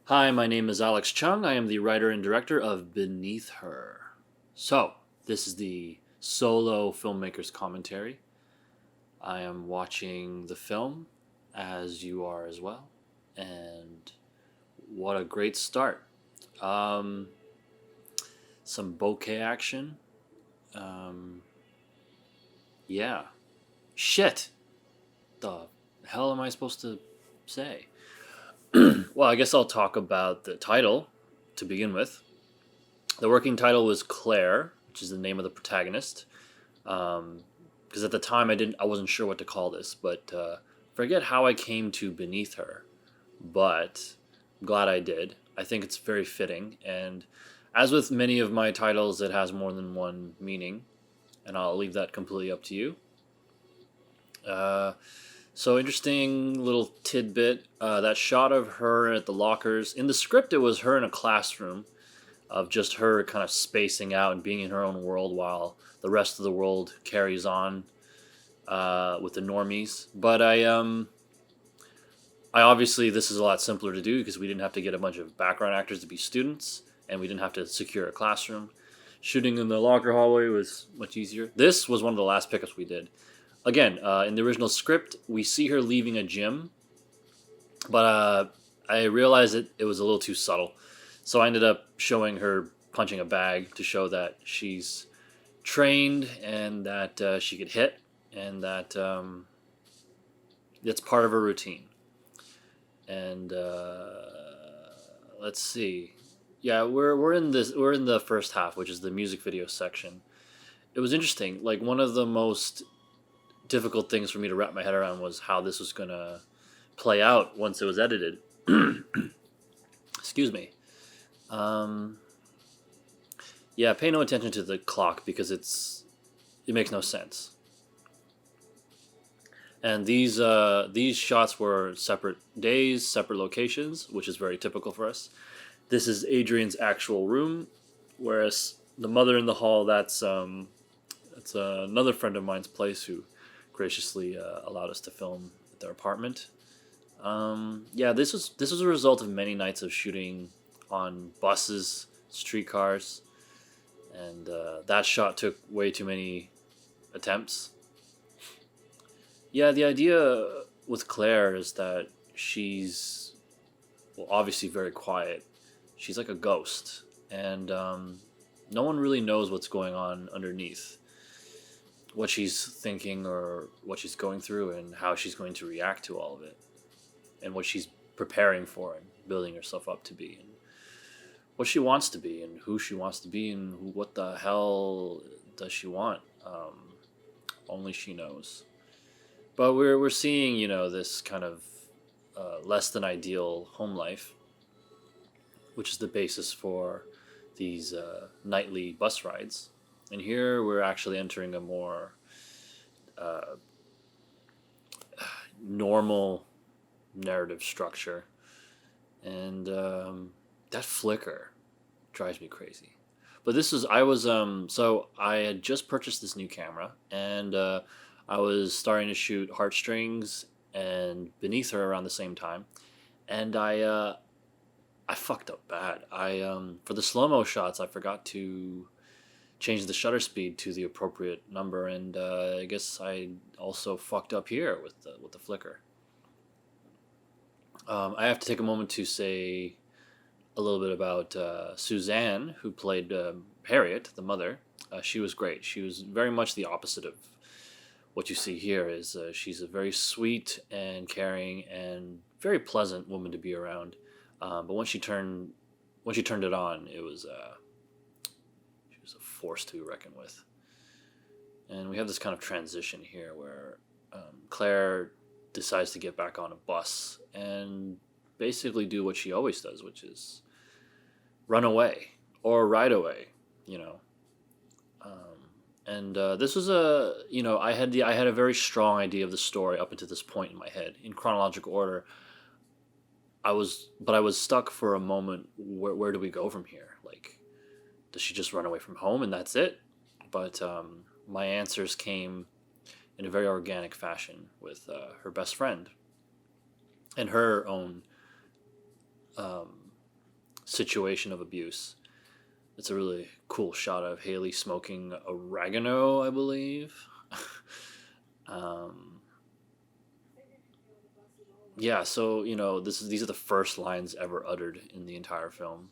Hi, my name is Alex Chung. I am the writer and director of Beneath Her. So, this is the solo filmmaker's commentary. I am watching the film, as you are as well, and what a great start. Um, some bokeh action. Um, yeah. Shit! The hell am I supposed to say? Well, I guess I'll talk about the title to begin with. The working title was Claire, which is the name of the protagonist. Because at the time I wasn't sure what to call this, but forget how I came to Beneath Her, but I'm glad I did. I think it's very fitting, and as with many of my titles, it has more than one meaning, and I'll leave that completely up to you. Uh, so interesting little tidbit. That shot of her at the lockers in the script, it was her in a classroom of just her kind of spacing out and being in her own world while the rest of the world carries on with the normies. But I obviously this is a lot simpler to do because we didn't have to get a bunch of background actors to be students, and we didn't have to secure a classroom. Shooting in the locker hallway was much easier. This was one of the last pickups we did. Again, in the original script, we see her leaving a gym, but I realized it was a little too subtle. So I ended up showing her punching a bag to show that she's trained and that she could hit and that it's part of her routine. And let's see, yeah, we're in the first half, which is the music video section. It was interesting. Like one of the most difficult things for me to wrap my head around was how this was gonna play out once it was edited. Excuse me. Um, yeah, pay no attention to the clock because it makes no sense. And these shots were separate days, separate locations, which is very typical for us. This is Adrienne's actual room, whereas the mother in the hall, that's another friend of mine's place who graciously allowed us to film at their apartment. Yeah, this was a result of many nights of shooting on buses, streetcars, and that shot took way too many attempts. Yeah, the idea with Claire is that she's, well, obviously very quiet. She's like a ghost, and no one really knows what's going on underneath, what she's thinking or what she's going through, and how she's going to react to all of it, and what she's preparing for and building herself up to be, and what she wants to be, and who she wants to be, and what the hell does she want. Only she knows. But we're seeing, this kind of less than ideal home life, which is the basis for these nightly bus rides. And here we're actually entering a more uh, normal narrative structure, and that flicker drives me crazy. But this is I was so I had just purchased this new camera, and I was starting to shoot Heartstrings and Beneath Her around the same time, and I fucked up bad. I For the slow mo shots, I forgot to change the shutter speed to the appropriate number, and I guess I also fucked up here with the flicker. I have to take a moment to say a little bit about Suzanne, who played Harriet, the mother. She was great. She was very much the opposite of what you see here. Is she's a very sweet and caring and very pleasant woman to be around. But when she turned it on, it was she was a force to be reckoned with. And we have this kind of transition here where Claire decides to get back on a bus and basically do what she always does, which is run away or ride away, you know. And this was I had a very strong idea of the story up until this point in my head in chronological order. I was stuck for a moment. Where do we go from here? Like, does she just run away from home and that's it? But my answers came in a very organic fashion with her best friend and her own situation of abuse. It's a really cool shot of Haley smoking oregano, I believe. um, yeah, so these are the first lines ever uttered in the entire film.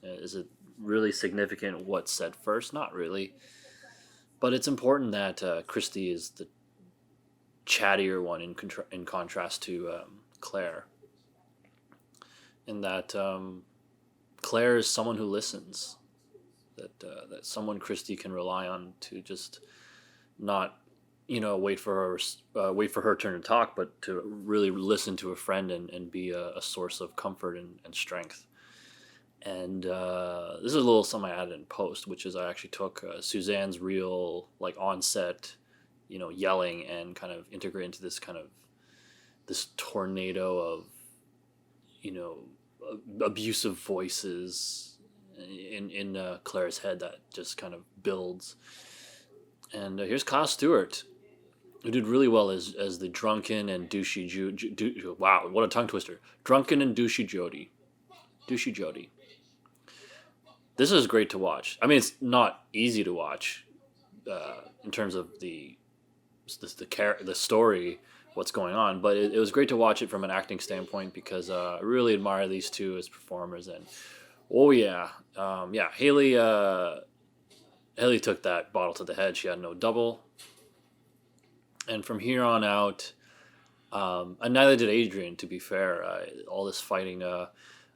Is it really significant what's said first? Not really, but it's important that Christy is the chattier one in contrast to Claire, in that Claire is someone who listens, that someone Christy can rely on to just not wait for her turn to talk, but to really listen to a friend and be a source of comfort and strength. And this is a little something I added in post, which is I actually took Suzanne's real like onset, yelling, and kind of integrate into this tornado of you know abusive voices in Claire's head that just kind of builds. And here's Kyle Stewart, who did really well as the drunken and douchey wow, what a tongue twister! Drunken and douchey Jody. This is great to watch. I mean, it's not easy to watch in terms of the story, what's going on, but it was great to watch it from an acting standpoint because I really admire these two as performers. And oh yeah, Haley took that bottle to the head. She had no double. And from here on out, and neither did Adrienne, to be fair. All this fighting, I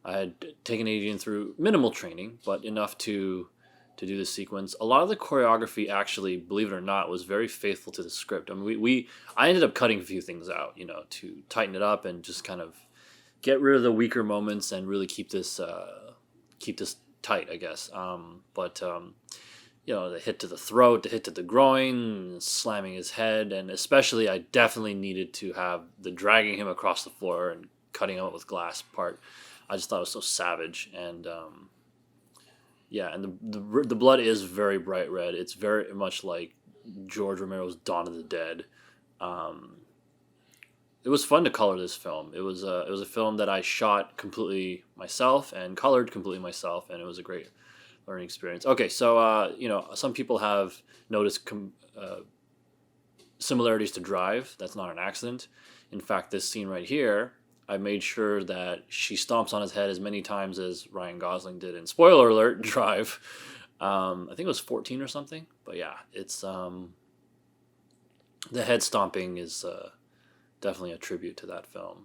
had taken Adrienne through minimal training, but enough to do the sequence. A lot of the choreography, actually, believe it or not, was very faithful to the script. I mean, I ended up cutting a few things out, to tighten it up and just kind of get rid of the weaker moments and really keep this tight, I guess. The hit to the throat, the hit to the groin, slamming his head, and especially I definitely needed to have the dragging him across the floor and cutting him up with glass part. I just thought it was so savage. And and the blood is very bright red. It's very much like George Romero's Dawn of the Dead. It was fun to color this film. It was a film that I shot completely myself and colored completely myself, and it was a great learning experience. Okay, so some people have noticed similarities to Drive. That's not an accident. In fact, this scene right here, I made sure that she stomps on his head as many times as Ryan Gosling did in, spoiler alert, Drive. I think it was 14 or something. But yeah, it's the head stomping is definitely a tribute to that film.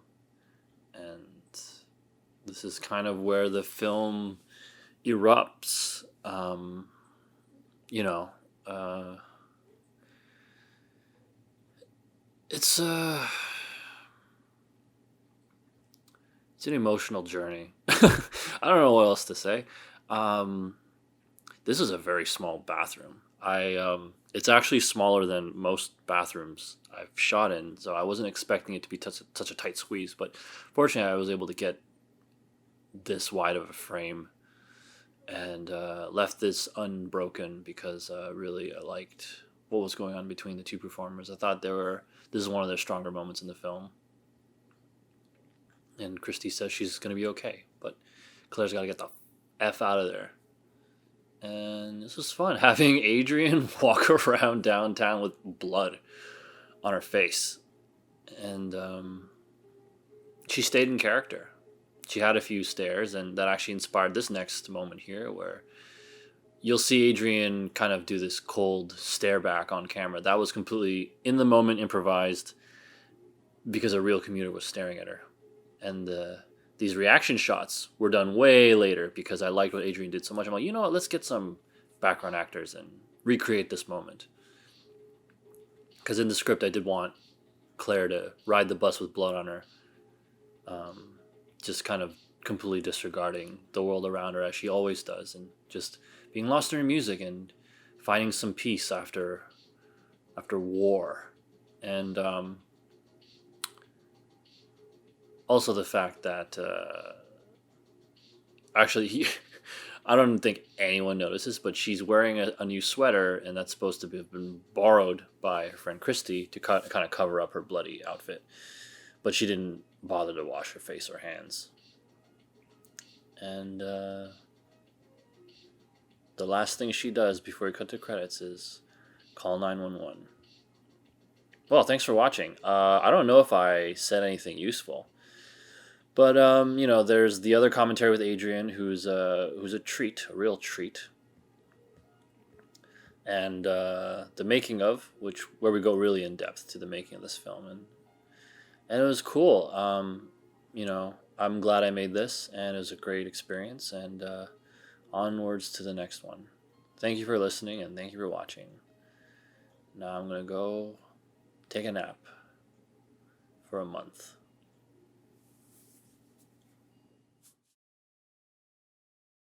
And this is kind of where the film erupts. It's an emotional journey. I don't know what else to say. This is a very small bathroom. It's actually smaller than most bathrooms I've shot in, so I wasn't expecting it to be such a tight squeeze. But fortunately, I was able to get this wide of a frame and left this unbroken because really I liked what was going on between the two performers. I thought this is one of their stronger moments in the film. And Christy says she's going to be okay, but Claire's got to get the F out of there. And this was fun, having Adrienne walk around downtown with blood on her face. And she stayed in character. She had a few stares, and that actually inspired this next moment here, where you'll see Adrienne kind of do this cold stare back on camera. That was completely in the moment, improvised, because a real commuter was staring at her. And these reaction shots were done way later because I liked what Adrienne did so much. I'm like, you know what, let's get some background actors and recreate this moment. Because in the script, I did want Claire to ride the bus with blood on her, just kind of completely disregarding the world around her as she always does, and just being lost in her music and finding some peace after war. And also the fact that actually I don't think anyone notices, but she's wearing a new sweater, and that's supposed to have been borrowed by her friend Christy to kind of cover up her bloody outfit. But she didn't bother to wash her face or hands. And the last thing she does before we cut to credits is call 911. Well, thanks for watching. I don't know if I said anything useful, but there's the other commentary with Adrienne, who's a treat, a real treat, and the making of, where we go really in depth to the making of this film, and it was cool. I'm glad I made this, and it was a great experience, and onwards to the next one. Thank you for listening, and thank you for watching. Now I'm gonna go take a nap for a month.